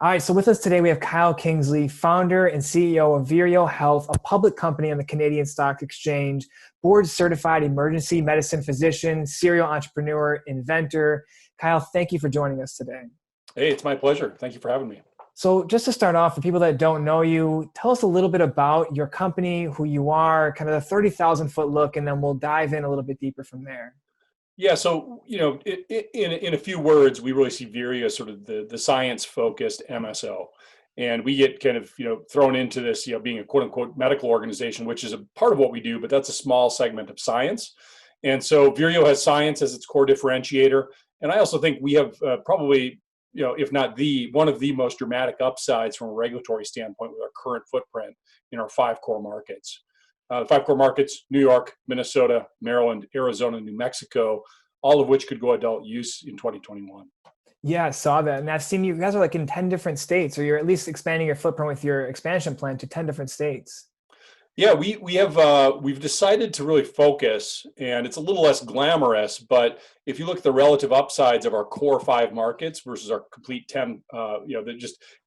All right, so with us today, we have Kyle Kingsley, founder and CEO of Vireo Health, a public company on the Canadian Stock Exchange, board certified emergency medicine physician, serial entrepreneur, inventor. Kyle, thank you for joining us today. Hey, it's my pleasure. Thank you for having me. So just to start off, for people that don't know you, tell us a little bit about your company, who you are, kind of the 30,000-foot look, and then we'll dive in a little bit deeper from there. Yeah, so in a few words, we really see Vireo as sort of the science-focused MSO, and we get kind of thrown into this being a quote unquote medical organization, which is a part of what we do, but that's a small segment of science. And so Vireo has science as its core differentiator, and I also think we have probably if not one of the most dramatic upsides from a regulatory standpoint with our current footprint in our five core markets. The five core markets: New York, Minnesota, Maryland, Arizona, New Mexico, all of which could go adult use in 2021. Yeah, I saw that. And I've seen you guys are like in 10 different states, or you're at least expanding your footprint with your expansion plan to 10 different states. Yeah, we've decided to really focus, and it's a little less glamorous, but if you look at the relative upsides of our core five markets versus our complete 10,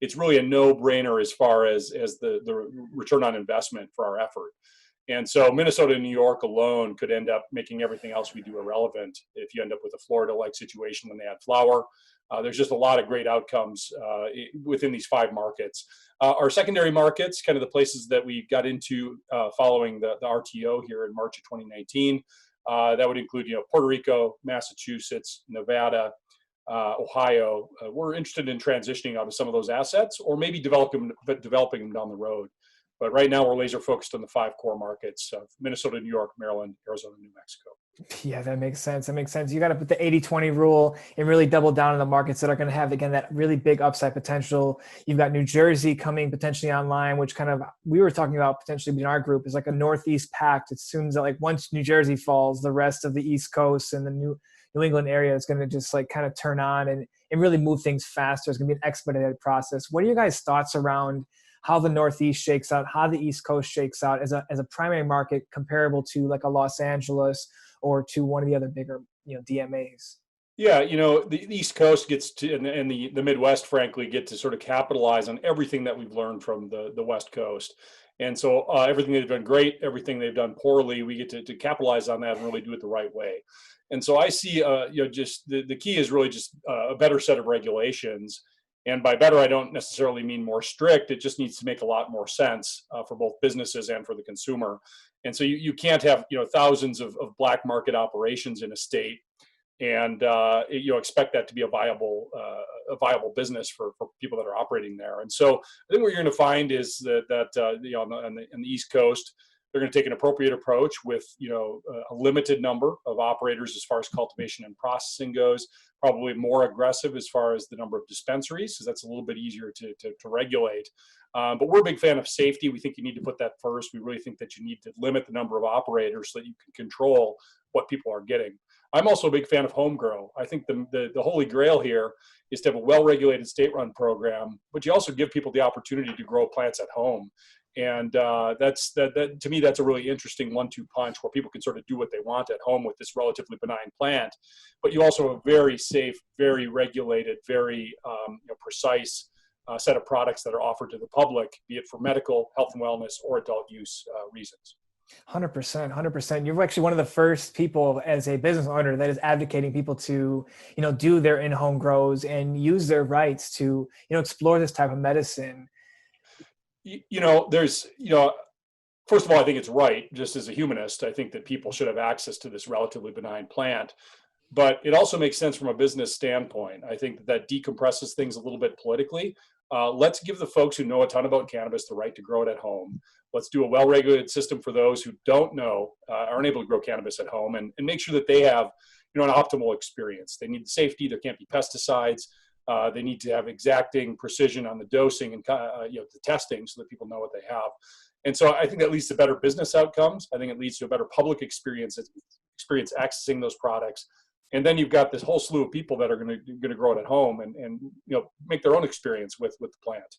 it's really a no-brainer as far as the return on investment for our effort. And so Minnesota and New York alone could end up making everything else we do irrelevant if you end up with a Florida-like situation when they add flower. There's just a lot of great outcomes within these five markets. Our secondary markets, kind of the places that we got into following the RTO here in March of 2019, that would include Puerto Rico, Massachusetts, Nevada, Ohio. We're interested in transitioning out of some of those assets, or maybe developing them down the road. But right now, we're laser focused on the five core markets of Minnesota, New York, Maryland, Arizona, New Mexico. Yeah, that makes sense. That makes sense. You got to put the 80-20 rule and really double down on the markets that are going to have, again, that really big upside potential. You've got New Jersey coming potentially online, which kind of we wwere talking about potentially in our group is like a Northeast pact. It assumes that like once New Jersey falls, the rest of the East Coast and the New England area is going to just like kind of turn on and really move things faster. It's going to be an expedited process. What are your guys' thoughts around how the Northeast shakes out, how the East Coast shakes out as a primary market comparable to like a Los Angeles or to one of the other bigger, DMAs? Yeah, the East Coast gets to, and the Midwest, frankly, get to sort of capitalize on everything that we've learned from the West Coast. And so everything they've done great, everything they've done poorly, we get to capitalize on that and really do it the right way. And so I see, just the key is really just a better set of regulations. And by better, I don't necessarily mean more strict. It just needs to make a lot more sense for both businesses and for the consumer. And so you can't have thousands of black market operations in a state and expect that to be a viable business for people that are operating there. And so I think what you're going to find is that on the East Coast, they're going to take an appropriate approach with a limited number of operators as far as cultivation and processing goes. Probably more aggressive as far as the number of dispensaries, because that's a little bit easier to regulate. But we're a big fan of safety. We think you need to put that first. We really think that you need to limit the number of operators so that you can control what people are getting. I'm also a big fan of home grow. I think the holy grail here is to have a well-regulated state-run program, but you also give people the opportunity to grow plants at home. And that to me, that's a really interesting 1-2 punch where people can sort of do what they want at home with this relatively benign plant, but you also have a very safe, very regulated, very precise set of products that are offered to the public, be it for medical, health and wellness, or adult use reasons. 100%, 100%. You're actually one of the first people as a business owner that is advocating people to, do their in-home grows and use their rights to, explore this type of medicine. There's, first of all, I think it's right. Just as a humanist, I think that people should have access to this relatively benign plant. But it also makes sense from a business standpoint. I think that decompresses things a little bit politically. Let's give the folks who know a ton about cannabis the right to grow it at home. Let's do a well-regulated system for those who don't know, aren't able to grow cannabis at home, and make sure that they have, an optimal experience. They need safety. There can't be pesticides. They need to have exacting precision on the dosing and the testing so that people know what they have. And so I think that leads to better business outcomes. I think it leads to a better public experience accessing those products. And then you've got this whole slew of people that are going to grow it at home and make their own experience with the plant.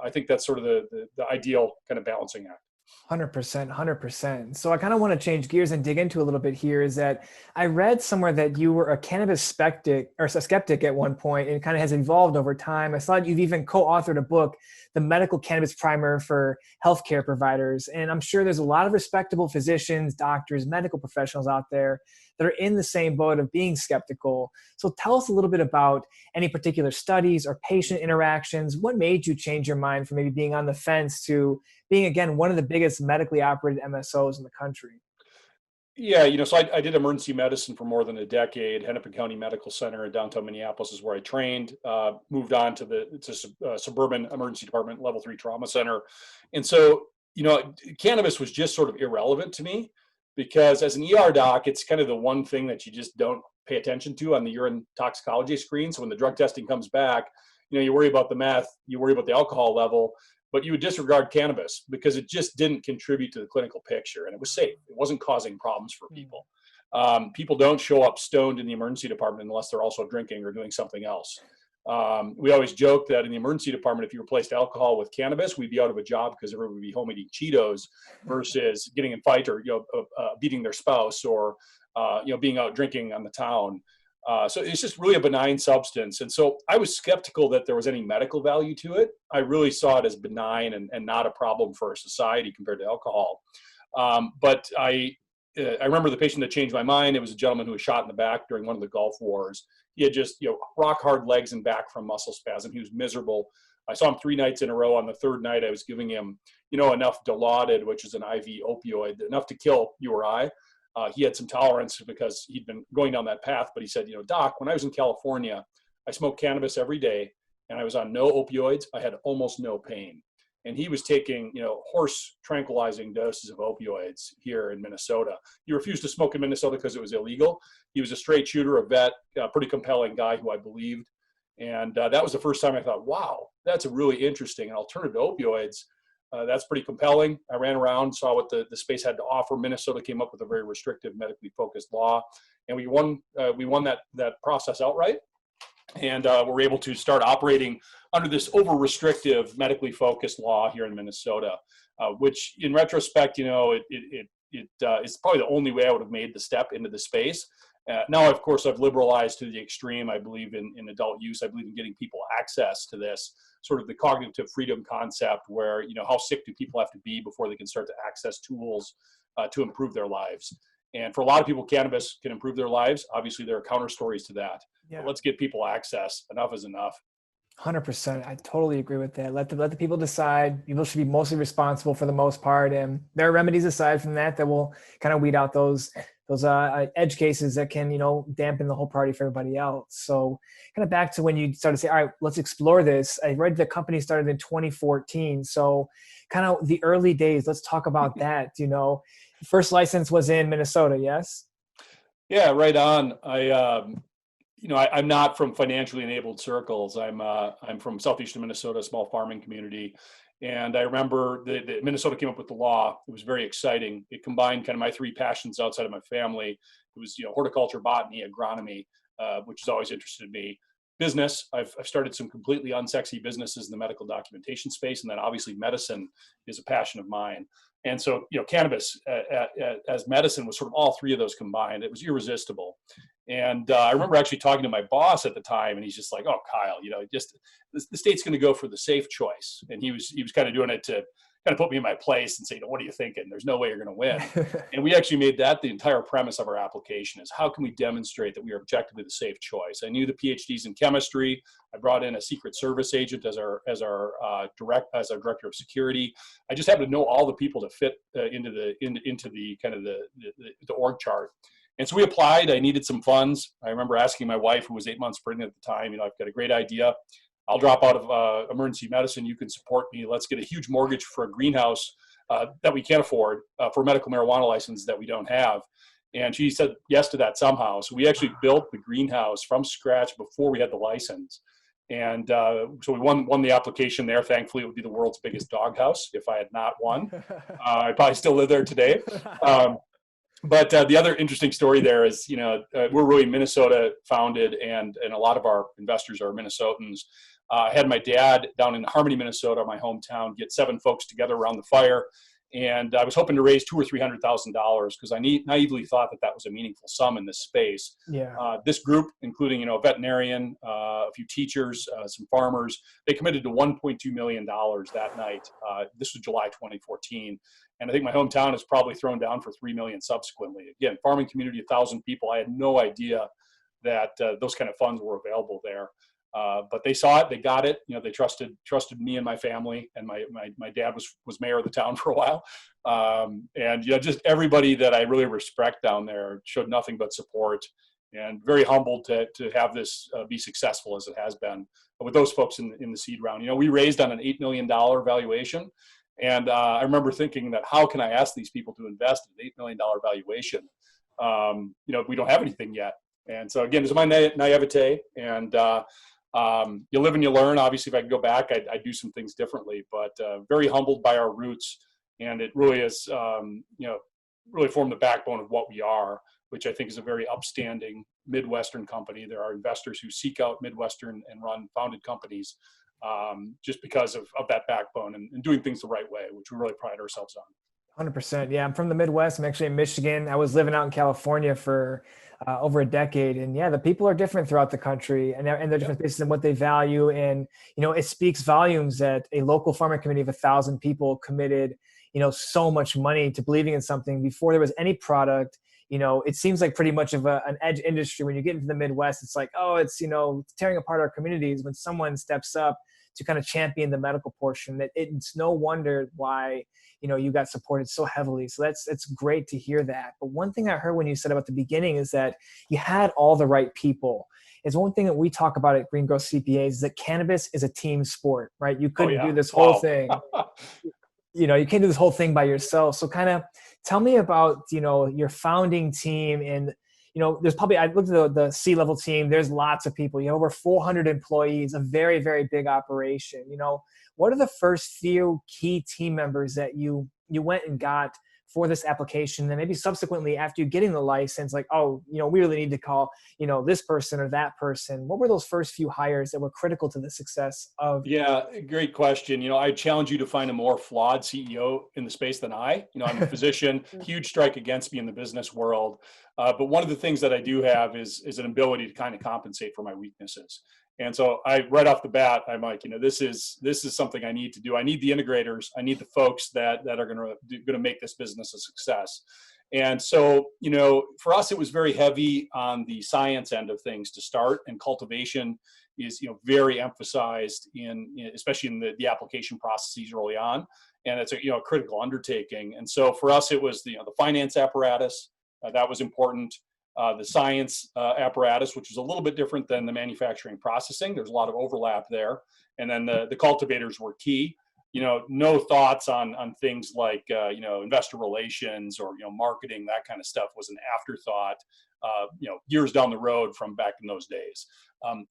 I think that's sort of the ideal kind of balancing act. 100%, 100%. So I kind of want to change gears and dig into a little bit here is that I read somewhere that you were a cannabis skeptic at one point, and it kind of has evolved over time. I saw you've even co-authored a book, The Medical Cannabis Primer for Healthcare Providers. And I'm sure there's a lot of respectable physicians, doctors, medical professionals out there that are in the same boat of being skeptical. So tell us a little bit about any particular studies or patient interactions. What made you change your mind from maybe being on the fence to being, again, one of the biggest medically operated MSOs in the country? Yeah, so I did emergency medicine for more than a decade. Hennepin County Medical Center in downtown Minneapolis is where I trained. Moved on to the suburban emergency department, level 3 trauma center, and so cannabis was just sort of irrelevant to me because as an ER doc, it's kind of the one thing that you just don't pay attention to on the urine toxicology screen. So when the drug testing comes back, you worry about the meth, you worry about the alcohol level, but you would disregard cannabis because it just didn't contribute to the clinical picture, and it was safe. It wasn't causing problems for people. People don't show up stoned in the emergency department unless they're also drinking or doing something else. We always joke that in the emergency department, if you replaced alcohol with cannabis, we'd be out of a job because everyone would be home eating Cheetos versus getting in fight or beating their spouse or being out drinking on the town. So it's just really a benign substance. And so I was skeptical that there was any medical value to it. I really saw it as benign and not a problem for our society compared to alcohol. But I remember the patient that changed my mind. It was a gentleman who was shot in the back during one of the Gulf Wars. He had just, rock hard legs and back from muscle spasm. He was miserable. I saw him 3 nights in a row. On the 3rd night, I was giving him, enough Dilaudid, which is an IV opioid, enough to kill you or I. He had some tolerance because he'd been going down that path, but he said, Doc, when I was in California, I smoked cannabis every day and I was on no opioids. I had almost no pain. And he was taking, horse tranquilizing doses of opioids here in Minnesota. He refused to smoke in Minnesota because it was illegal. He was a straight shooter, a vet, a pretty compelling guy who I believed. And that was the first time I thought, wow, that's a really interesting alternative to opioids. That's pretty compelling. I ran around, saw what the space had to offer. Minnesota came up with a very restrictive, medically focused law, and we won that process outright, and were able to start operating under this over-restrictive, medically focused law here in Minnesota, which, in retrospect, it's probably the only way I would have made the step into the space. Now, of course, I've liberalized to the extreme. I believe in adult use. I believe in getting people access to this, sort of the cognitive freedom concept where, how sick do people have to be before they can start to access tools to improve their lives. And for a lot of people, cannabis can improve their lives. Obviously, there are counter stories to that. Yeah. But let's get people access. Enough is enough. 100%. I totally agree with that. Let the people decide. People should be mostly responsible for the most part. And there are remedies aside from that will kind of weed out those edge cases that can, dampen the whole party for everybody else. So kind of back to when you started to say, all right, let's explore this. I read the company started in 2014. So kind of the early days, let's talk about that. First license was in Minnesota. Yes. Yeah, right on. I'm not from financially enabled circles. I'm from southeastern Minnesota, a small farming community. And I remember the Minnesota came up with the law. It was very exciting. It combined kind of my 3 passions outside of my family. It was, horticulture, botany, agronomy, which has always interested me. Business, I've started some completely unsexy businesses in the medical documentation space. And then obviously medicine is a passion of mine. And so, cannabis as medicine was sort of all 3 of those combined. It was irresistible. And I remember actually talking to my boss at the time, and he's just like, "Oh, Kyle, just the state's going to go for the safe choice." And he was kind of doing it to kind of put me in my place and say, "What are you thinking? There's no way you're going to win." And we actually made that the entire premise of our application: is how can we demonstrate that we are objectively the safe choice? I knew the PhDs in chemistry. I brought in a Secret Service agent as our director of security. I just happened to know all the people to fit into the kind of the org chart. And so we applied. I needed some funds. I remember asking my wife, who was 8 months pregnant at the time, I've got a great idea. I'll drop out of emergency medicine. You can support me. Let's get a huge mortgage for a greenhouse that we can't afford for a medical marijuana license that we don't have. And she said yes to that somehow. So we actually built the greenhouse from scratch before we had the license. And so we won the application there. Thankfully, it would be the world's biggest doghouse if I had not won. I'd probably still live there today. But the other interesting story there is, we're really Minnesota founded, and a lot of our investors are Minnesotans. I had my dad down in Harmony, Minnesota, my hometown, get 7 folks together around the fire. And I was hoping to raise $200,000 or $300,000 because I naively thought that was a meaningful sum in this space. Yeah. This group, including a veterinarian, a few teachers, some farmers, they committed to $1.2 million that night. This was July 2014, and I think my hometown has probably thrown down for $3 million subsequently. Again, farming community, 1,000 people. I had no idea that those kind of funds were available there. But they saw it, they got it. They trusted me and my family, and my dad was mayor of the town for a while. And just everybody that I really respect down there showed nothing but support, and very humbled to have this be successful as it has been with those folks in the seed round. We raised on an $8 million valuation. And I remember thinking that how can I ask these people to invest in an $8 million valuation? We don't have anything yet. And so again, it's my naivete, and you live and you learn. Obviously, if I could go back, I'd do some things differently, but very humbled by our roots. And it really is, really formed the backbone of what we are, which I think is a very upstanding Midwestern company. There are investors who seek out Midwestern and run founded companies just because of that backbone and doing things the right way, which we really pride ourselves on. 100%. Yeah, I'm from the Midwest. I'm actually in Michigan. I was living out in California for over a decade. And yeah, the people are different throughout the country, and they're different based on what they value. And, it speaks volumes that a local farming community of 1,000 people committed, so much money to believing in something before there was any product. It seems like pretty much of an edge industry. When you get into the Midwest, it's like, oh, it's tearing apart our communities. When someone steps up to kind of champion the medical portion, it's no wonder why you got supported so heavily. So it's great to hear that. But one thing I heard when you said about the beginning is that you had all the right people. It's one thing that we talk about at Green Growth CPAs is that cannabis is a team sport, right? You couldn't do this whole thing. You can't do this whole thing by yourself. So kind of tell me about, your founding team. And, there's probably, I looked at the C-level team, there's lots of people, over 400 employees, a very, very big operation. What are the first few key team members that you went and got for this application? And maybe subsequently after you getting the license, like, oh, we really need to call, this person or that person. What were those first few hires that were critical to the success of? Yeah, great question. I challenge you to find a more flawed CEO in the space than I. I'm a physician, huge strike against me in the business world. But one of the things that I do have is an ability to kind of compensate for my weaknesses. And so right off the bat, I'm like, this is something I need to do. I need the integrators. I need the folks that are going to make this business a success. And so, for us, it was very heavy on the science end of things to start, and cultivation is, very emphasized especially in the application processes early on. And it's a critical undertaking. And so for us, it was the finance apparatus that was important. The science apparatus, which is a little bit different than the manufacturing processing. There's a lot of overlap there. And then the cultivators were key. No thoughts on things like, investor relations or, marketing, that kind of stuff was an afterthought, years down the road from back in those days.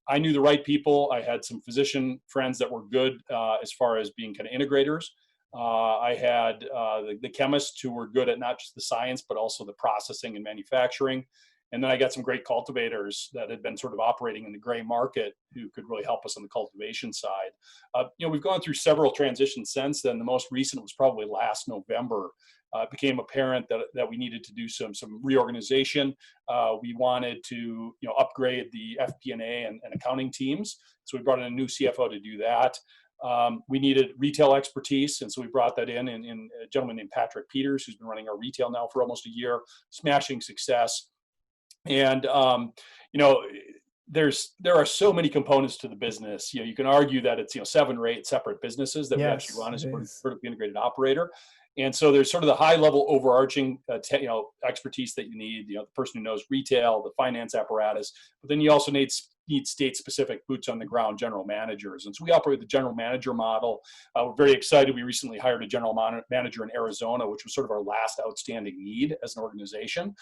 I knew the right people. I had some physician friends that were good as far as being kind of integrators. I had the chemists who were good at not just the science, but also the processing and manufacturing. And then I got some great cultivators that had been sort of operating in the gray market who could really help us on the cultivation side. We've gone through several transitions since then. The most recent was probably last November. It became apparent that we needed to do some reorganization. We wanted to upgrade the FP&A and accounting teams. So we brought in a new CFO to do that. We needed retail expertise, and so we brought that in a gentleman named Patrick Peters, who's been running our retail now for almost a year, smashing success. And there are so many components to the business. You can argue that it's 7 or 8 separate businesses that we actually run as a vertically integrated operator. And so there's sort of the high level overarching expertise that you need, the person who knows retail, the finance apparatus, but then you also need state specific boots on the ground general managers. And so we operate the general manager model. We're very excited. We recently hired a general manager in Arizona, which was sort of our last outstanding need as an organization.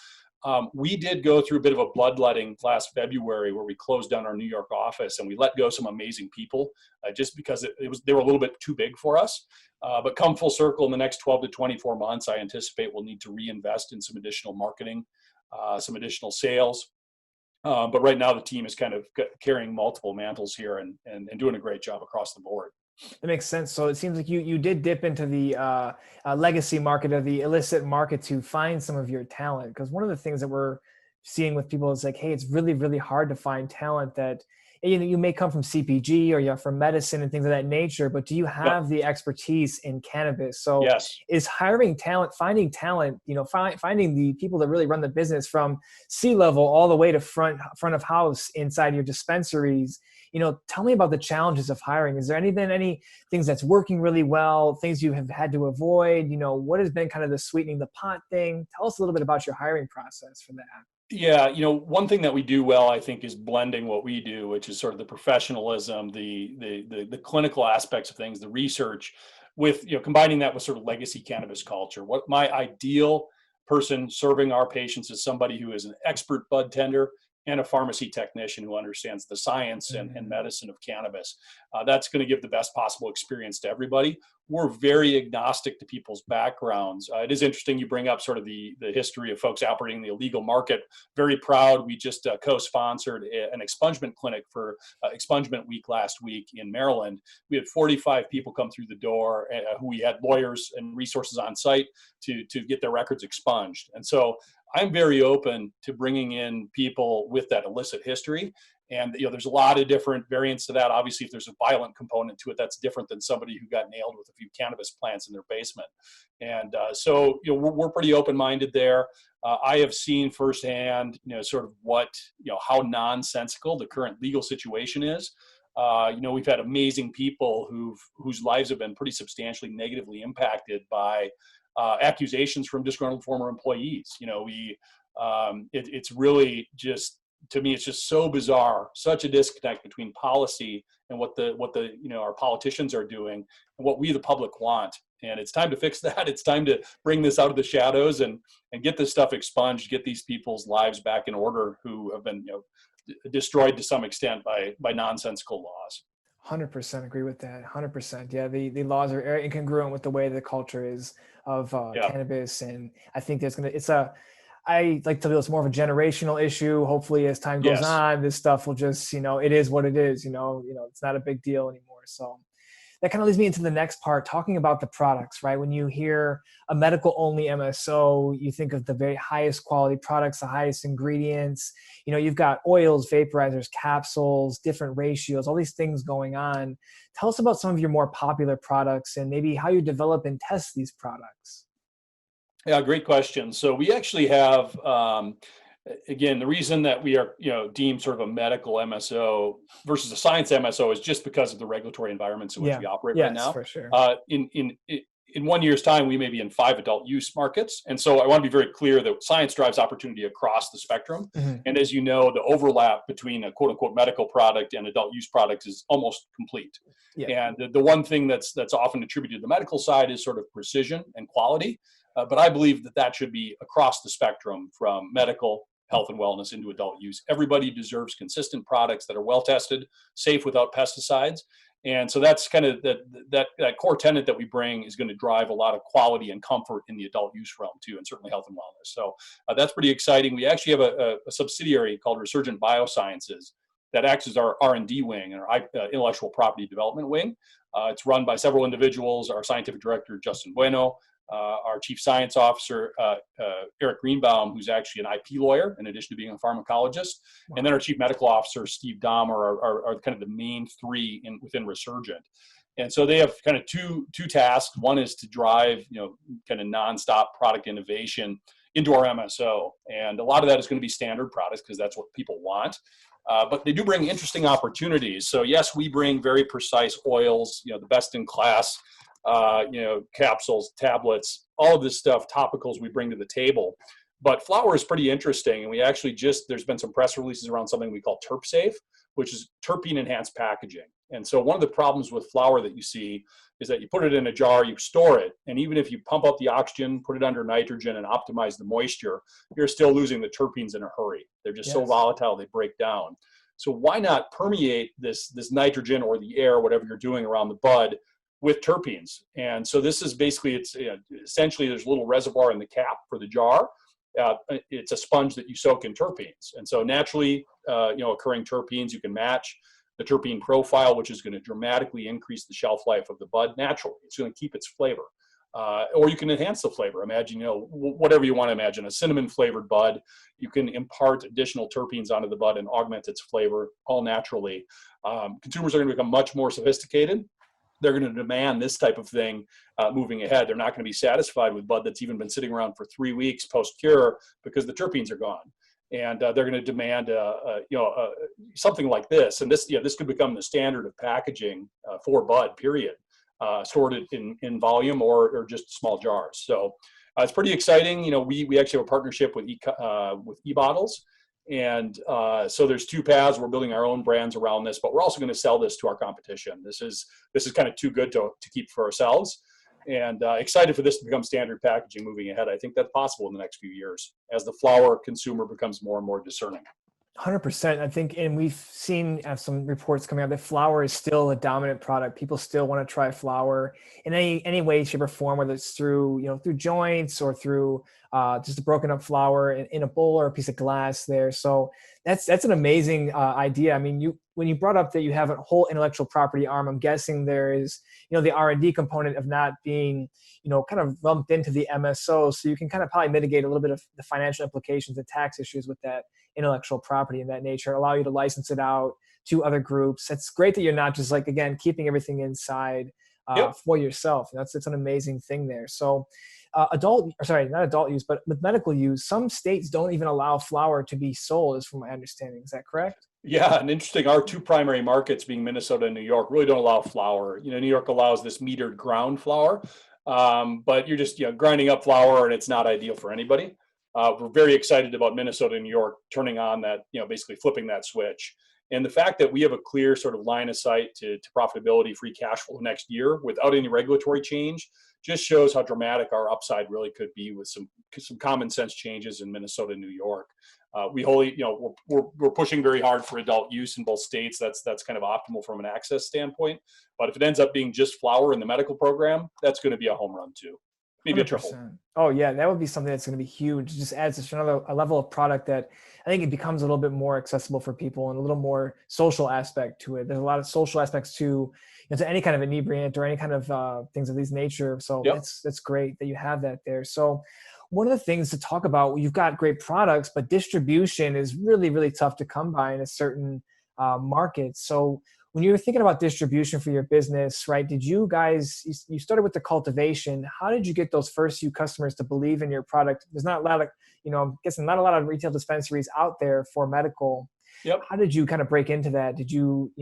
We did go through a bit of a bloodletting last February where we closed down our New York office and we let go some amazing people just because they were a little bit too big for us. But come full circle in the next 12 to 24 months, I anticipate we'll need to reinvest in some additional marketing, some additional sales. But right now the team is kind of carrying multiple mantles here and doing a great job across the board. That makes sense. So it seems like you did dip into the legacy market or the illicit market to find some of your talent. Because one of the things that we're seeing with people is like, hey, it's really, really hard to find talent that you may come from CPG or you're from medicine and things of that nature, but do you Yep. have the expertise in cannabis? So Yes. is hiring talent, finding talent, finding the people that really run the business from C-level all the way to front of house inside your dispensaries. Tell me about the challenges of hiring. Is there any things that's working really well, things you have had to avoid? What has been kind of the sweetening the pot thing? Tell us a little bit about your hiring process for that. Yeah, one thing that we do well, I think, is blending what we do, which is sort of the professionalism, the clinical aspects of things, the research, with combining that with sort of legacy cannabis culture. What my ideal person serving our patients is somebody who is an expert bud tender and a pharmacy technician who understands the science and Mhm. medicine of cannabis. That's going to give the best possible experience to everybody. We're very agnostic to people's backgrounds. It is interesting you bring up sort of the history of folks operating in the illegal market. Very proud. We just co-sponsored an expungement clinic for expungement week last week in Maryland. We had 45 people come through the door who we had lawyers and resources on site to get their records expunged. And so I'm very open to bringing in people with that illicit history. And there's a lot of different variants to that. Obviously, if there's a violent component to it, that's different than somebody who got nailed with a few cannabis plants in their basement. And so we're pretty open-minded there. I have seen firsthand, sort of how nonsensical the current legal situation is. We've had amazing people whose lives have been pretty substantially negatively impacted by accusations from disgruntled former employees. It's really just, to me, it's just so bizarre, such a disconnect between policy and what the our politicians are doing and what we the public want. And it's time to fix that. It's time to bring this out of the shadows and get this stuff expunged, get these people's lives back in order who have been destroyed to some extent by nonsensical laws. 100% agree with that. 100%. Yeah, the laws are very incongruent with the way the culture is of Yeah. cannabis, and I think I like to feel it's more of a generational issue. Hopefully, as time goes Yes. on, this stuff will just, it is what it is. It's not a big deal anymore. So that kind of leads me into the next part, talking about the products, right? When you hear a medical only MSO, you think of the very highest quality products, the highest ingredients. You've got oils, vaporizers, capsules, different ratios, all these things going on. Tell us about some of your more popular products and maybe how you develop and test these products. Yeah, great question. So we actually have, again, the reason that we are, deemed sort of a medical MSO versus a science MSO is just because of the regulatory environments in which Yeah. we operate right Yes, now. for sure. In 1 year's time, we may be in 5 adult use markets, and so I want to be very clear that science drives opportunity across the spectrum. Mhm. And as you know, the overlap between a quote unquote medical product and adult use products is almost complete. Yeah. And the one thing that's often attributed to the medical side is sort of precision and quality. But I believe that should be across the spectrum from medical, health and wellness into adult use. Everybody deserves consistent products that are well tested, safe without pesticides. And so that's kind of that core tenet that we bring is going to drive a lot of quality and comfort in the adult use realm too, and certainly health and wellness. So that's pretty exciting. We actually have a subsidiary called Resurgent Biosciences that acts as our R&D wing and our intellectual property development wing. It's run by several individuals. Our scientific director, Justin Bueno, our chief science officer, Eric Greenbaum, who's actually an IP lawyer in addition to being a pharmacologist, and then our chief medical officer, Steve Dahmer, are kind of the main three within Resurgent. And so they have kind of two tasks. One is to drive, kind of nonstop product innovation into our MSO. And a lot of that is going to be standard products because that's what people want. But they do bring interesting opportunities. So yes, we bring very precise oils, the best in class, capsules, tablets, all of this stuff, topicals we bring to the table. But flower is pretty interesting. And we actually there's been some press releases around something we call TerpSafe, which is terpene enhanced packaging. And so one of the problems with flower that you see is that you put it in a jar, you store it, and even if you pump up the oxygen, put it under nitrogen and optimize the moisture, you're still losing the terpenes in a hurry. They're just so volatile, they break down. So why not permeate this nitrogen or the air, whatever you're doing around the bud, with terpenes? And so this is basically, essentially there's a little reservoir in the cap for the jar. It's a sponge that you soak in terpenes. And so naturally, occurring terpenes you can match. the terpene profile, which is going to dramatically increase the shelf life of the bud naturally. It's going to keep its flavor. Or you can enhance the flavor. Imagine, whatever you want to imagine, a cinnamon flavored bud, you can impart additional terpenes onto the bud and augment its flavor all naturally. Consumers are going to become much more sophisticated. They're going to demand this type of thing moving ahead. They're not going to be satisfied with bud that's even been sitting around for 3 weeks post-cure because the terpenes are gone. And they're going to demand, something like this. And this could become the standard of packaging for bud, period. Stored in volume or just small jars. So it's pretty exciting. We actually have a partnership with e-bottles. And so there's two paths. We're building our own brands around this, but we're also going to sell this to our competition. This is kind of too good to keep for ourselves. And excited for this to become standard packaging moving ahead. I think that's possible in the next few years as the flower consumer becomes more and more discerning. 100%. I think, and we've seen some reports coming out that flower is still a dominant product. People still want to try flower in any way, shape, or form, whether it's through joints or through just a broken up flower in a bowl or a piece of glass there. So that's an amazing idea. I mean, when you brought up that you have a whole intellectual property arm, I'm guessing there is the R&D component of not being kind of lumped into the MSO, so you can kind of probably mitigate a little bit of the financial implications and tax issues with that intellectual property in that nature, allow you to license it out to other groups. It's great that you're not just again, keeping everything inside for yourself. It's an amazing thing there. So not adult use, but with medical use, some states don't even allow flower to be sold, is from my understanding. Is that correct? Yeah, and interesting, our two primary markets being Minnesota and New York really don't allow flower. New York allows this metered ground flower, but you're just grinding up flour, and it's not ideal for anybody. We're very excited about Minnesota and New York turning on that, basically flipping that switch. And the fact that we have a clear sort of line of sight to profitability, free cash flow next year without any regulatory change just shows how dramatic our upside really could be with some common sense changes in Minnesota and New York. We're pushing very hard for adult use in both states. That's kind of optimal from an access standpoint. But if it ends up being just flower in the medical program, that's going to be a home run too. Maybe 100%. A triple. Oh yeah, that would be something that's going to be huge. It just adds a level of product that I think it becomes a little bit more accessible for people and a little more social aspect to it. There's a lot of social aspects to any kind of inebriant or any kind of things of this nature. So that's great that you have that there. So one of the things to talk about, you've got great products, but distribution is really, really tough to come by in a certain market. So when you were thinking about distribution for your business, right, did you guys, you started with the cultivation. How did you get those first few customers to believe in your product? There's not a lot of, I'm guessing not a lot of retail dispensaries out there for medical. Yep. How did you kind of break into that? Did you,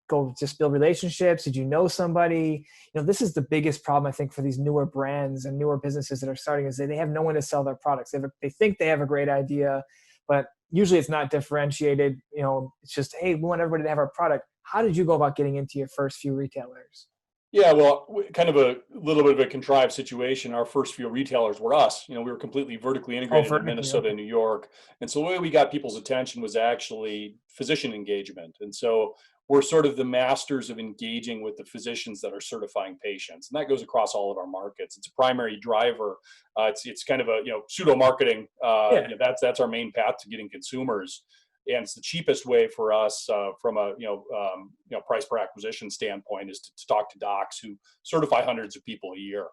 go just build relationships? Did you know somebody? This is the biggest problem, I think, for these newer brands and newer businesses that are starting is they have no one to sell their products. They think they have a great idea, but usually it's not differentiated. It's just, hey, we want everybody to have our product. How did you go about getting into your first few retailers? Yeah, well, kind of a little bit of a contrived situation. Our first few retailers were us. We were completely vertically integrated in Minnesota and New York. And so the way we got people's attention was actually physician engagement. And so we're sort of the masters of engaging with the physicians that are certifying patients. And that goes across all of our markets. It's a primary driver. It's kind of a, pseudo marketing. That's our main path to getting consumers. And it's the cheapest way for us from a price per acquisition standpoint is to talk to docs who certify hundreds of people a year.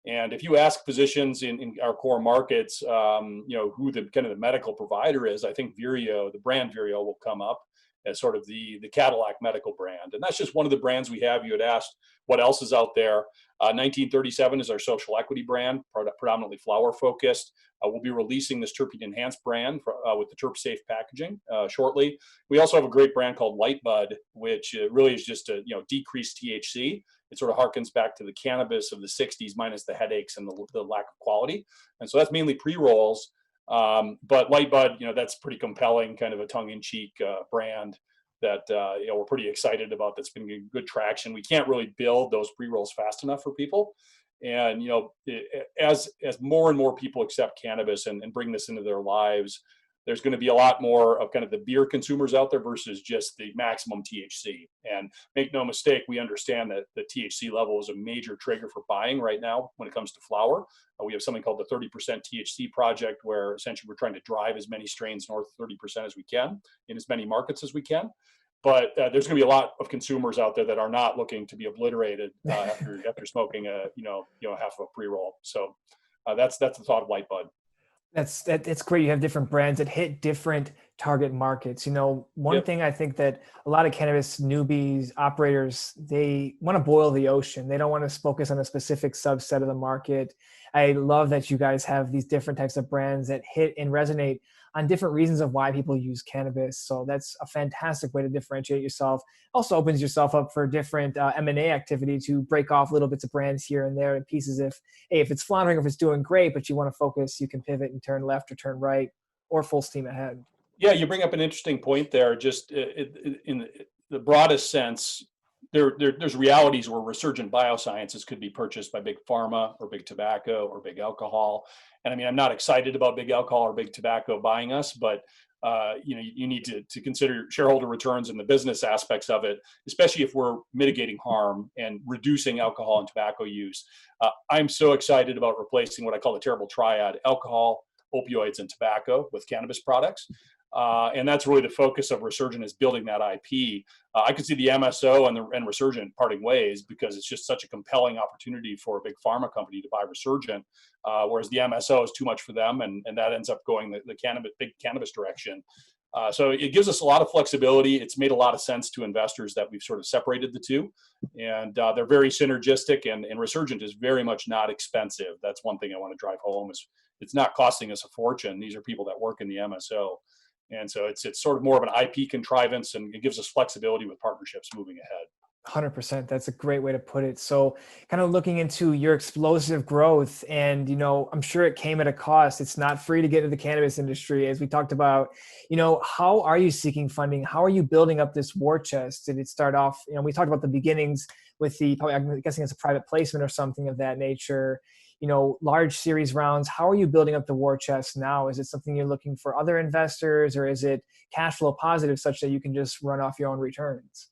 And if you ask physicians in our core markets, who the kind of the medical provider is, I think Vireo, the brand Vireo, will come up as sort of the Cadillac medical brand. And that's just one of the brands we have. You had asked what else is out there. 1937 is our social equity brand, predominantly flower focused. We'll be releasing this terpene enhanced brand with the terp safe packaging shortly. We also have a great brand called Light Bud, which really is just a decreased THC. It sort of harkens back to the cannabis of the 60s minus the headaches and the lack of quality. And so that's mainly pre-rolls. But Light Bud, that's pretty compelling, kind of a tongue-in-cheek brand that we're pretty excited about. That's been getting good traction. We can't really build those pre-rolls fast enough for people. And as more and more people accept cannabis and bring this into their lives, there's going to be a lot more of kind of the beer consumers out there versus just the maximum THC. And make no mistake, we understand that the THC level is a major trigger for buying right now when it comes to flower. We have something called the 30% THC project, where essentially we're trying to drive as many strains north of 30% as we can in as many markets as we can. but there's going to be a lot of consumers out there that are not looking to be obliterated after smoking half of a pre-roll. So that's the thought of Light Bud. It's great. You have different brands that hit different target markets. One Yep. thing I think that a lot of cannabis newbies, operators, they want to boil the ocean. They don't want to focus on a specific subset of the market. I love that you guys have these different types of brands that hit and resonate on different reasons of why people use cannabis. So that's a fantastic way to differentiate yourself. Also opens yourself up for different M&A activity to break off little bits of brands here and there and pieces. If it's floundering, if it's doing great, but you want to focus, you can pivot and turn left or turn right or full steam ahead. Yeah, you bring up an interesting point there. Just in the broadest sense, there's realities where resurgent biosciences could be purchased by big pharma or big tobacco or big alcohol. And I mean, I'm not excited about big alcohol or big tobacco buying us, but you need to consider shareholder returns and the business aspects of it, especially if we're mitigating harm and reducing alcohol and tobacco use. I'm so excited about replacing what I call the terrible triad: alcohol, opioids, and tobacco with cannabis products. And that's really the focus of Resurgent, is building that IP. I could see the MSO and Resurgent parting ways because it's just such a compelling opportunity for a big pharma company to buy Resurgent, whereas the MSO is too much for them, and that ends up going the big cannabis direction. So it gives us a lot of flexibility. It's made a lot of sense to investors that we've sort of separated the two, and they're very synergistic, and Resurgent is very much not expensive. That's one thing I want to drive home, is it's not costing us a fortune. These are people that work in the MSO. And so it's sort of more of an IP contrivance, and it gives us flexibility with partnerships moving ahead. 100%. That's a great way to put it. So kind of looking into your explosive growth, and, I'm sure it came at a cost. It's not free to get into the cannabis industry, as we talked about. How are you seeking funding? How are you building up this war chest? Did it start off, we talked about the beginnings with probably, I'm guessing it's a private placement or something of that nature, large series rounds. How are you building up the war chest now? Is it something you're looking for other investors, or is it cash flow positive such that you can just run off your own returns?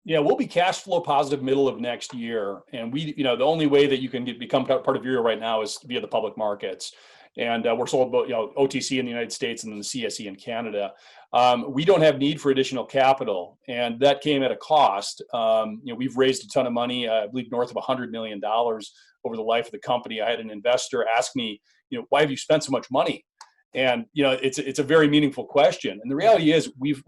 Yeah, we'll be cash flow positive middle of next year. And the only way that you can become part of Vireo right now is via the public markets. And we're sold, OTC in the United States and then the CSE in Canada. We don't have need for additional capital, and that came at a cost. We've raised a ton of money, I believe north of $100 million over the life of the company. I had an investor ask me, why have you spent so much money? And it's a very meaningful question. And the reality is, we've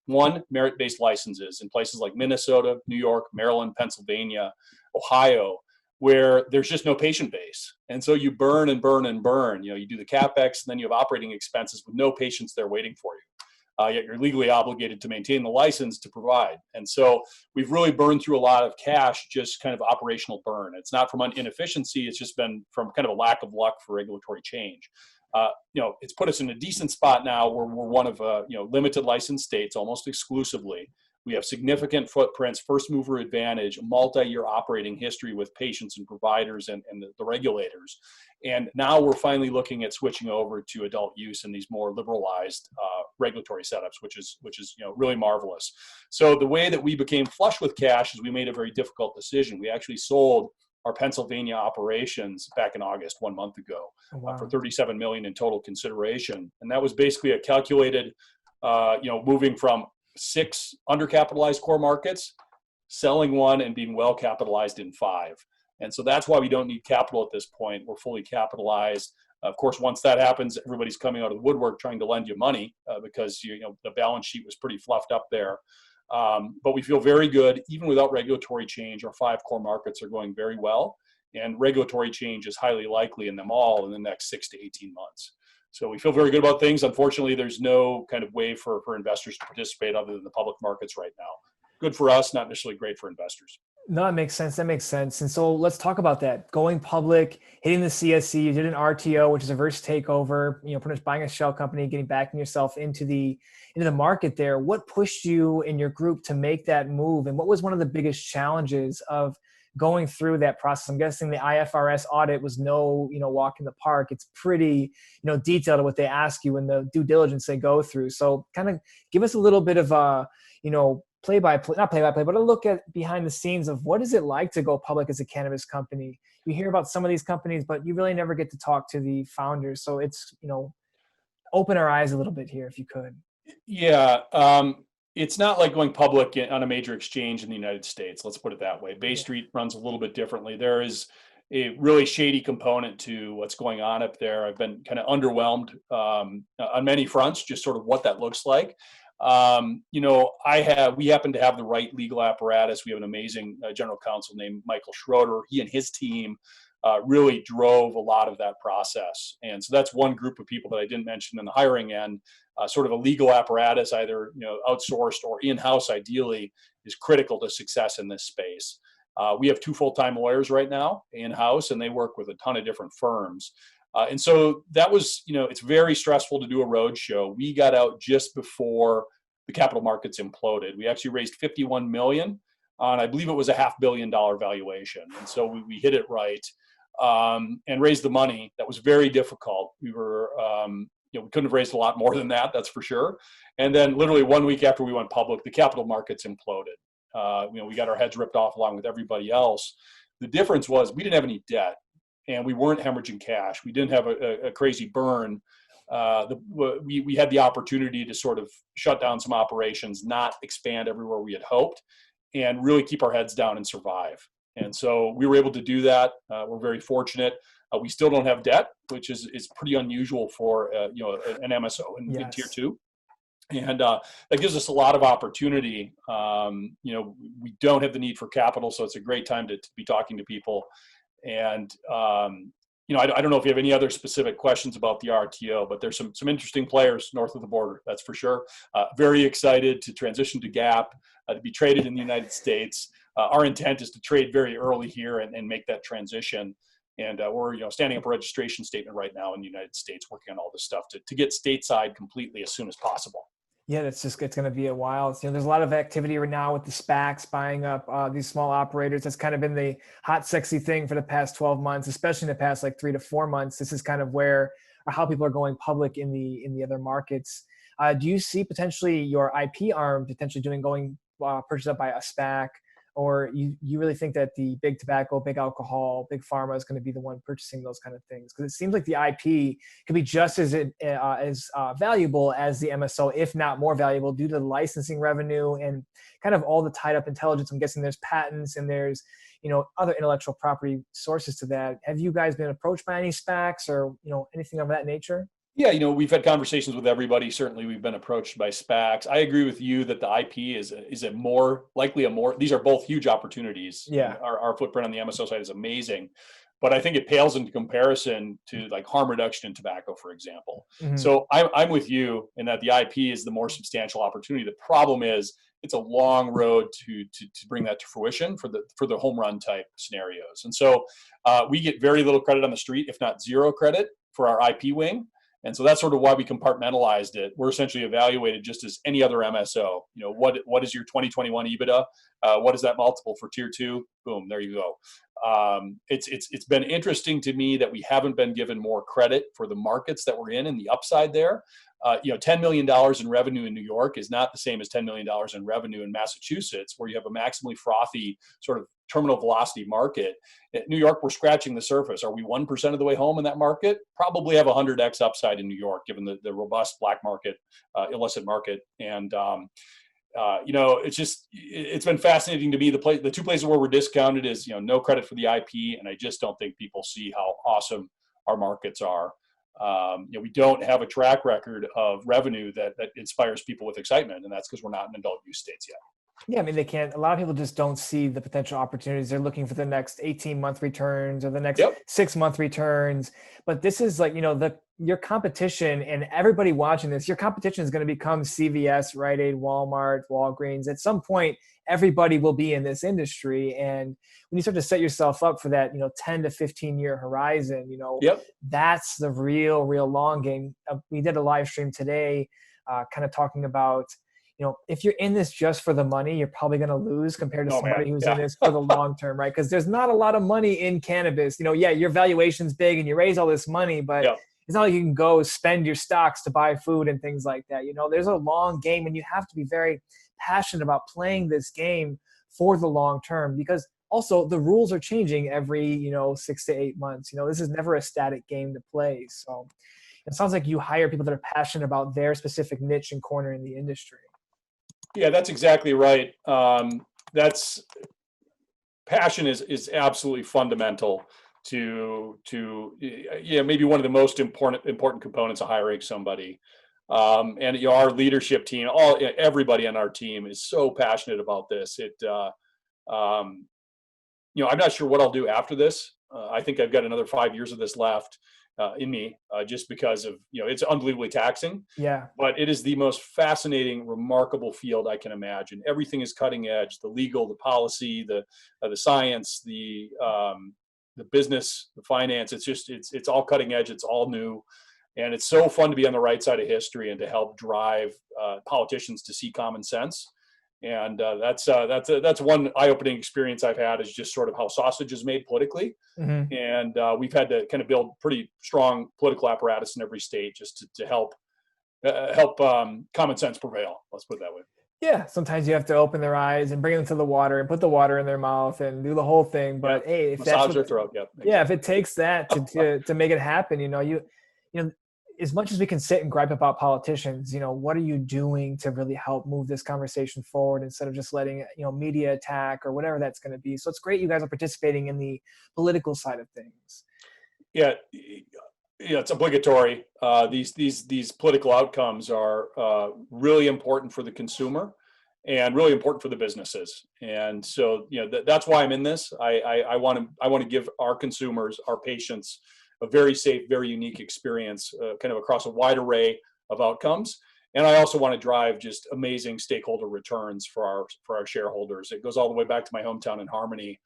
won merit-based licenses in places like Minnesota, New York, Maryland, Pennsylvania, Ohio, where there's just no patient base. And so you burn and burn and burn. You do the CapEx, and then you have operating expenses with no patients there waiting for you. Yet you're legally obligated to maintain the license to provide. And so we've really burned through a lot of cash, just kind of operational burn. It's not from inefficiency, it's just been from kind of a lack of luck for regulatory change. It's put us in a decent spot now where we're one of limited license states almost exclusively. We have significant footprints, first mover advantage, multi-year operating history with patients and providers and the regulators. And now we're finally looking at switching over to adult use in these more liberalized regulatory setups, which is really marvelous. So the way that we became flush with cash is we made a very difficult decision. We actually sold our Pennsylvania operations back in August, 1 month ago, for $37 million in total consideration. And that was basically a calculated, moving from 6 undercapitalized core markets, selling 1 and being well capitalized in 5. And so that's why we don't need capital at this point. We're fully capitalized. Of course, once that happens, everybody's coming out of the woodwork trying to lend you money because the balance sheet was pretty fluffed up there. But we feel very good. Even without regulatory change, our 5 core markets are going very well, and regulatory change is highly likely in them all in the next 6 to 18 months. So we feel very good about things. Unfortunately, there's no kind of way for investors to participate other than the public markets right now. Good for us, not necessarily great for investors. No, that makes sense. That makes sense. And so let's talk about that. Going public, hitting the CSE, you did an RTO, which is a reverse takeover, pretty much buying a shell company, backing yourself into the market there. What pushed you and your group to make that move? And what was one of the biggest challenges of going through that process? I'm guessing the IFRS audit was no, walk in the park. It's pretty, detailed what they ask you and the due diligence they go through. So kind of give us a little bit of a, play-by-play, not play-by-play, but a look at behind the scenes of what is it like to go public as a cannabis company. You hear about some of these companies, but you really never get to talk to the founders. So it's, open our eyes a little bit here if you could. Yeah. It's not like going public on a major exchange in the United States. Let's put it that way. Bay Yeah. Street runs a little bit differently. There is a really shady component to what's going on up there. I've been kind of underwhelmed on many fronts, just sort of what that looks like. We happen to have the right legal apparatus. We have an amazing general counsel named Michael Schroeder. He and his team really drove a lot of that process. And so that's one group of people that I didn't mention in the hiring end. Sort of a legal apparatus, either outsourced or in-house, ideally, is critical to success in this space. We have 2 full-time lawyers right now in-house, and they work with a ton of different firms. And so that was, it's very stressful to do a road show. We got out just before the capital markets imploded. We actually raised $51 million on, I believe it was a $500 million valuation. And so we hit it right and raised the money. That was very difficult. We couldn't have raised a lot more than that, that's for sure. And then literally 1 week after we went public, the capital markets imploded. We got our heads ripped off along with everybody else. The difference was we didn't have any debt, and we weren't hemorrhaging cash. We didn't have a crazy burn. We had the opportunity to sort of shut down some operations, not expand everywhere we had hoped, and really keep our heads down and survive. And so we were able to do that. We're very fortunate. We still don't have debt, which is pretty unusual for an MSO in tier 2. And that gives us a lot of opportunity. We don't have the need for capital, so it's a great time to be talking to people. And I don't know if you have any other specific questions about the RTO, but there's some interesting players north of the border, that's for sure. Very excited to transition to GAAP, to be traded in the United States. Our intent is to trade very early here and make that transition. And we're standing up a registration statement right now in the United States, working on all this stuff to get stateside completely as soon as possible. Yeah, it's going to be a while. There's a lot of activity right now with the SPACs buying up these small operators. That's kind of been the hot, sexy thing for the past 12 months, especially in the past 3 to 4 months. This is kind of how people are going public in the other markets. Do you see potentially your IP arm potentially going purchased up by a SPAC? Or you really think that the big tobacco, big alcohol, big pharma is going to be the one purchasing those kind of things? Because it seems like the IP could be just as valuable as the MSO, if not more valuable, due to the licensing revenue and kind of all the tied up intelligence. I'm guessing there's patents and there's other intellectual property sources to that. Have you guys been approached by any SPACs or anything of that nature? Yeah, we've had conversations with everybody. Certainly, we've been approached by SPACs. I agree with you that the IP is these are both huge opportunities. Yeah. Our footprint on the MSO side is amazing, but I think it pales into comparison to harm reduction in tobacco, for example. Mm-hmm. So I'm with you in that the IP is the more substantial opportunity. The problem is it's a long road to bring that to fruition for the home run type scenarios. And so we get very little credit on the street, if not zero credit, for our IP wing. And so that's sort of why we compartmentalized it. We're essentially evaluated just as any other MSO. What is your 2021 EBITDA? What is that multiple for tier 2? Boom, there you go. It's been interesting to me that we haven't been given more credit for the markets that we're in and the upside there. $10 million in revenue in New York is not the same as $10 million in revenue in Massachusetts, where you have a maximally frothy sort of terminal velocity market. At New York, we're scratching the surface. Are we 1% of the way home in that market? Probably have 100x upside in New York, given the robust black market, illicit market. And, it's been fascinating to me. The 2 places where we're discounted is, no credit for the IP. And I just don't think people see how awesome our markets are. We don't have a track record of revenue that inspires people with excitement. And that's because we're not in adult use states yet. Yeah, I mean, a lot of people just don't see the potential opportunities. They're looking for the next 18-month returns or the next 6-month returns. But this is your competition, and everybody watching this, your competition is going to become CVS, Rite Aid, Walmart, Walgreens. At some point, everybody will be in this industry. And when you start to set yourself up for that, 10 to 15 year horizon, that's the real long game. We did a live stream today kind of talking about, if you're in this just for the money, you're probably going to lose compared to somebody who's in this for the long term, right? Because there's not a lot of money in cannabis. Your valuation's big and you raise all this money, but it's not like you can go spend your stocks to buy food and things like that. There's a long game, and you have to be very passionate about playing this game for the long term, because also the rules are changing every 6 to 8 months. This is never a static game to play. So it sounds like you hire people that are passionate about their specific niche and corner in the industry. Yeah, that's exactly right. That's passion is absolutely fundamental to yeah, maybe one of the most important components of hiring somebody. And our leadership team, everybody on our team is so passionate about this. Um, I'm not sure what I'll do after this. I think I've got another 5 years of this left in me, just because of, it's unbelievably taxing, Yeah. but it is the most fascinating, remarkable field I can imagine. Everything is cutting edge: the legal, the policy, the science, the business, the finance. It's all cutting edge. It's all new, and it's so fun to be on the right side of history and to help drive politicians to see common sense. And that's one eye-opening experience I've had, is just sort of how sausage is made politically. Hmm. And we've had to kind of build pretty strong political apparatus in every state just to help common sense prevail. Let's put it that way. Yeah, sometimes you have to open their eyes and bring them to the water and put the water in their mouth and do the whole thing. Yeah, But hey, if that's massage what, their throat. Yeah, yeah, if exactly. it takes that to make it happen, you know, as much as we can sit and gripe about politicians, what are you doing to really help move this conversation forward instead of just letting, media attack or whatever that's going to be. So it's great you guys are participating in the political side of things. Yeah, yeah, it's obligatory. These political outcomes are really important for the consumer and really important for the businesses. And so, that's why I'm in this. I want to give our consumers, our patients, a very safe, very unique experience, kind of across a wide array of outcomes. And I also want to drive just amazing stakeholder returns for our shareholders. It goes all the way back to my hometown in Harmony.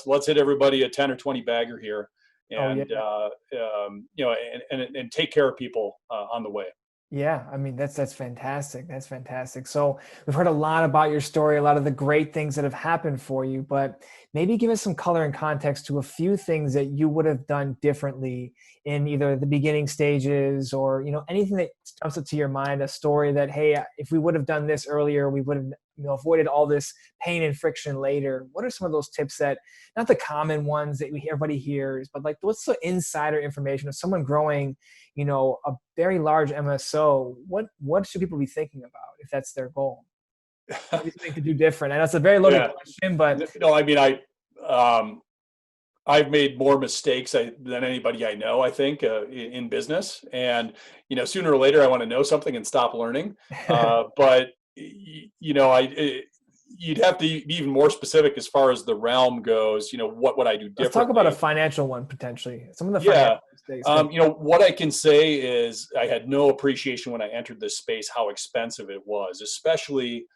Let's hit everybody a 10 or 20 bagger here, Oh yeah. and and take care of people on the way. Yeah, I mean that's fantastic. That's fantastic. So we've heard a lot about your story, a lot of the great things that have happened for you, but maybe give us some color and context to a few things that you would have done differently in either the beginning stages or anything that jumps up to your mind, a story that hey, if we would have done this earlier, we would have avoided all this pain and friction later. What are some of those tips that not the common ones that everybody hears, but like what's the insider information of someone growing a very large MSO, what should people be thinking about if that's their goal? Maybe something to do different. I know it's a very loaded Yeah. question, but No, I mean, um, I've made more mistakes than anybody I know, I think, in business. And, sooner or later, I want to know something and stop learning. But, you'd have to be even more specific as far as the realm goes. What would I do let's talk about a differently? financial one potentially. Some of the financial Yeah. mistakes. 'Cause What I can say is I had no appreciation when I entered this space how expensive it was, especially,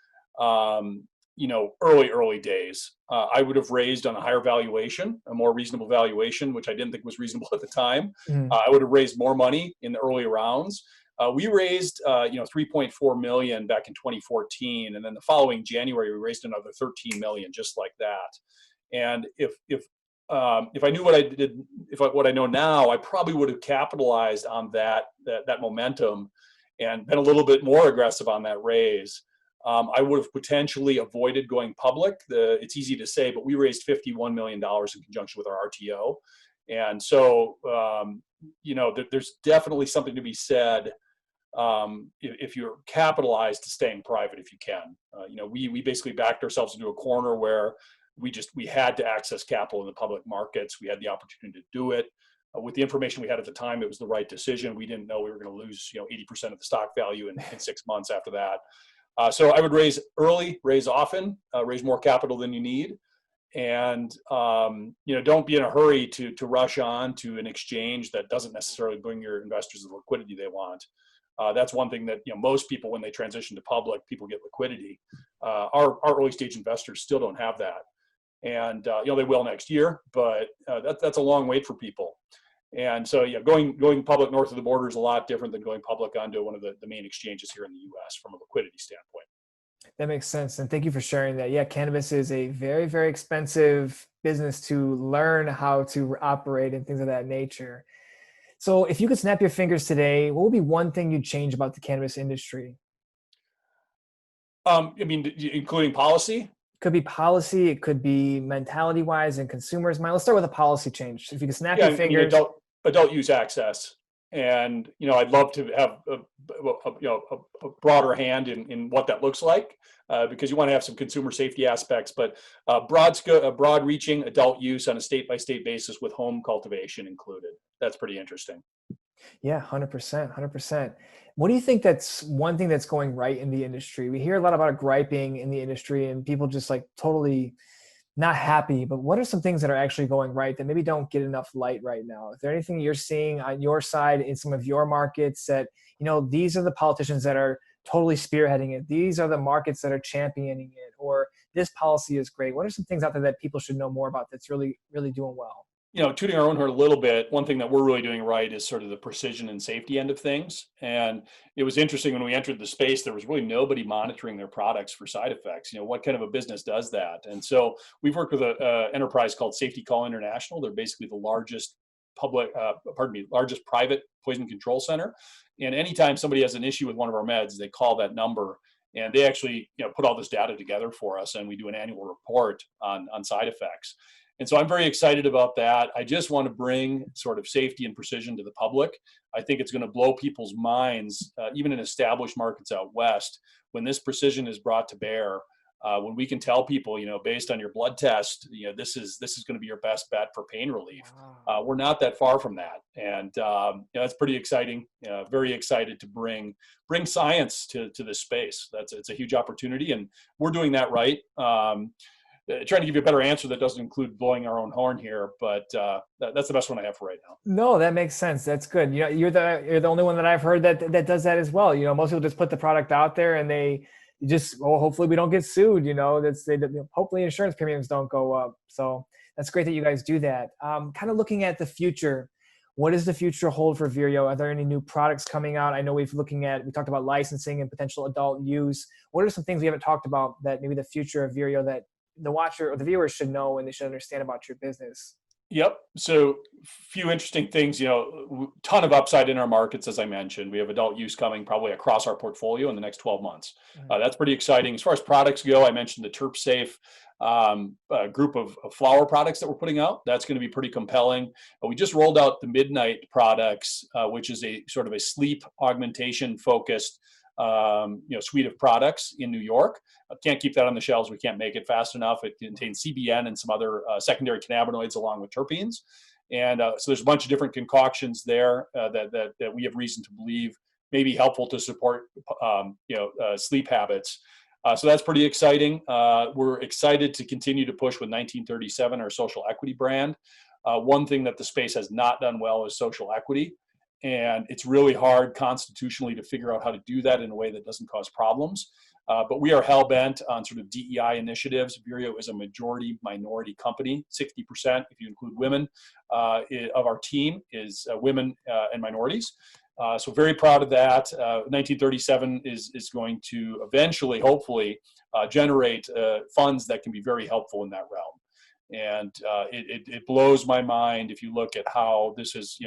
early days. I would have raised on a higher valuation, a more reasonable valuation, which I didn't think was reasonable at the time. Mhm. I would have raised more money in the early rounds. We raised, 3.4 million back in 2014, and then the following January we raised another 13 million, just like that. And if I knew what I did, what I know now, I probably would have capitalized on that momentum and been a little bit more aggressive on that raise. I would have potentially avoided going public. It's easy to say, but we raised $51 million in conjunction with our RTO. And so, there's definitely something to be said if you're capitalized to staying private if you can. We basically backed ourselves into a corner where we had to access capital in the public markets. We had the opportunity to do it. With the information we had at the time, it was the right decision. We didn't know we were going to lose 80% of the stock value in 6 months after that. So I would raise early, raise often, raise more capital than you need. And don't be in a hurry to rush on to an exchange that doesn't necessarily bring your investors the liquidity they want. That's one thing that most people, when they transition to public, people get liquidity. Our early stage investors still don't have that, and they will next year, but that's a long wait for people. And so, going public north of the border is a lot different than going public onto one of the main exchanges here in the U.S. from a liquidity standpoint. That makes sense. And thank you for sharing that. Yeah, cannabis is a very, very expensive business to learn how to operate and things of that nature. So if you could snap your fingers today, what would be one thing you'd change about the cannabis industry? I mean, including policy. Could be policy, it could be mentality wise and consumers mind. Let's start with a policy change. If you could snap Yeah, your I mean, fingers. adult use access and I'd love to have a broader hand in what that looks like, because you want to have some consumer safety aspects, but broad reaching adult use on a state by state basis with home cultivation included. That's pretty interesting. Yeah, 100%, 100%. What do you think that's one thing that's going right in the industry? We hear a lot about griping in the industry and people just like totally not happy, but what are some things that are actually going right that maybe don't get enough light right now? Is there anything you're seeing on your side in some of your markets that, these are the politicians that are totally spearheading it. These are the markets that are championing it, or this policy is great. What are some things out there that people should know more about that's really, really doing well? Tooting our own horn a little bit, one thing that we're really doing right is sort of the precision and safety end of things. And it was interesting when we entered the space, there was really nobody monitoring their products for side effects. What kind of a business does that? And so we've worked with an enterprise called Safety Call International. They're basically the largest largest private poison control center. And anytime somebody has an issue with one of our meds, they call that number. And they actually, put all this data together for us, and we do an annual report on side effects. And so I'm very excited about that. I just want to bring sort of safety and precision to the public. I think it's going to blow people's minds, even in established markets out west, when this precision is brought to bear. When we can tell people, based on your blood test, this is going to be your best bet for pain relief. Wow. We're not that far from that, and that's pretty exciting. Very excited to bring science to this space. It's a huge opportunity, and we're doing that right. Trying to give you a better answer that doesn't include blowing our own horn here, but that's the best one I have for right now. No, that makes sense. That's good. You're the only one that I've heard that does that as well. Most people just put the product out there and they just, hopefully we don't get sued. Hopefully insurance premiums don't go up. So that's great that you guys do that. Kind of looking at the future, what does the future hold for Vireo? Are there any new products coming out? I know we talked about licensing and potential adult use. What are some things we haven't talked about that maybe the future of Vireo that the watcher or the viewers should know and they should understand about your business? Yep. So few interesting things, ton of upside in our markets. As I mentioned, we have adult use coming probably across our portfolio in the next 12 months. That's pretty exciting. As far as products go, I mentioned the Terp Safe group of flower products that we're putting out. That's going to be pretty compelling. We just rolled out the Midnight products, which is a sort of a sleep augmentation focused suite of products in New York. Can't keep that on the shelves. We can't make it fast enough. It contains CBN and some other secondary cannabinoids along with terpenes. And so there's a bunch of different concoctions there that we have reason to believe may be helpful to support sleep habits. So that's pretty exciting. We're excited to continue to push with 1937, our social equity brand. One thing that the space has not done well is social equity. And it's really hard constitutionally to figure out how to do that in a way that doesn't cause problems. But we are hell-bent on sort of DEI initiatives. Vireo is a majority minority company. 60%, if you include women, of our team is women and minorities. So very proud of that. 1937 is going to eventually, hopefully, generate funds that can be very helpful in that realm. And it blows my mind if you look at how this is,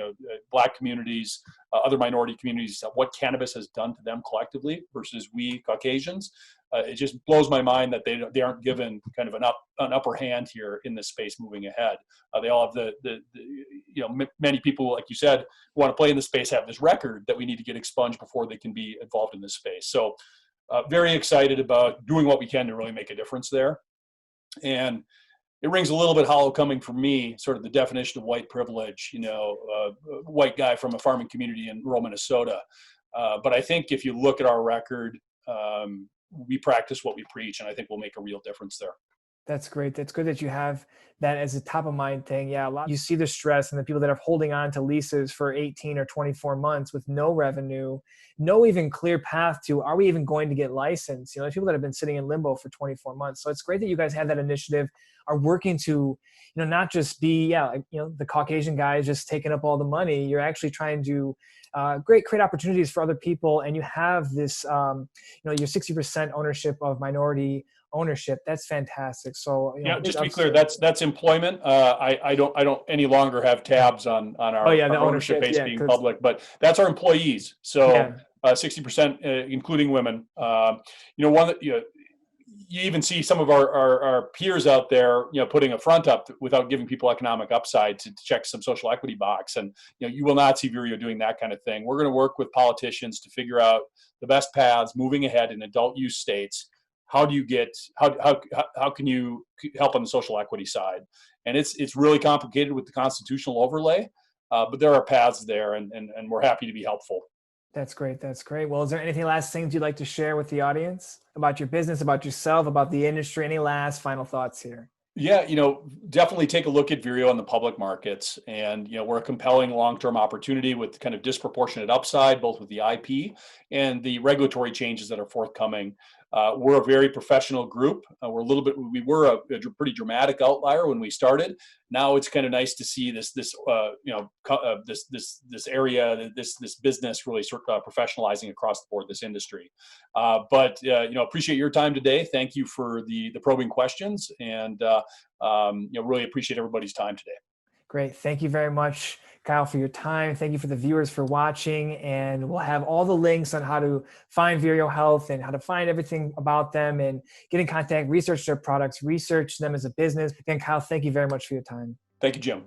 Black communities, other minority communities, what cannabis has done to them collectively versus we Caucasians. It just blows my mind that they aren't given kind of an upper hand here in this space moving ahead. They all have many people, like you said, who want to play in the space have this record that we need to get expunged before they can be involved in this space. So very excited about doing what we can to really make a difference there. And it rings a little bit hollow coming from me, sort of the definition of white privilege, white guy from a farming community in rural Minnesota. But I think if you look at our record, we practice what we preach, and I think we'll make a real difference there. That's great. That's good that you have that as a top of mind thing. Yeah, you see the stress and the people that are holding on to leases for 18 or 24 months with no revenue, no even clear path to, are we even going to get licensed? There's people that have been sitting in limbo for 24 months. So it's great that you guys have that initiative, are working to, not just be, the Caucasian guys just taking up all the money. You're actually trying to create opportunities for other people. And you have this, your 60% ownership of minority ownership. That's fantastic. So just to be clear, that's employment. I don't any longer have tabs on our, our ownership base being public, but that's our employees. So 60%, including women. you even see some of our peers out there, putting a front up without giving people economic upside to check some social equity box. And, you will not see Vireo doing that kind of thing. We're going to work with politicians to figure out the best paths moving ahead in adult use states. How do you get, how can you help on the social equity side? And it's really complicated with the constitutional overlay, but there are paths there, and we're happy to be helpful. That's great. That's great. Well, is there anything last things you'd like to share with the audience about your business, about yourself, about the industry? Any last final thoughts here? Yeah, definitely take a look at Vireo in the public markets. And, we're a compelling long-term opportunity with kind of disproportionate upside, both with the IP and the regulatory changes that are forthcoming. We're a very professional group. We were a pretty dramatic outlier when we started. Now it's kind of nice to see this area, this business really sort of professionalizing across the board, this industry. But appreciate your time today. Thank you for the probing questions, and really appreciate everybody's time today. Great. Thank you very much, Kyle, for your time. Thank you for the viewers for watching. And we'll have all the links on how to find Vireo Health and how to find everything about them and get in contact, research their products, research them as a business. Again, Kyle, thank you very much for your time. Thank you, Jim.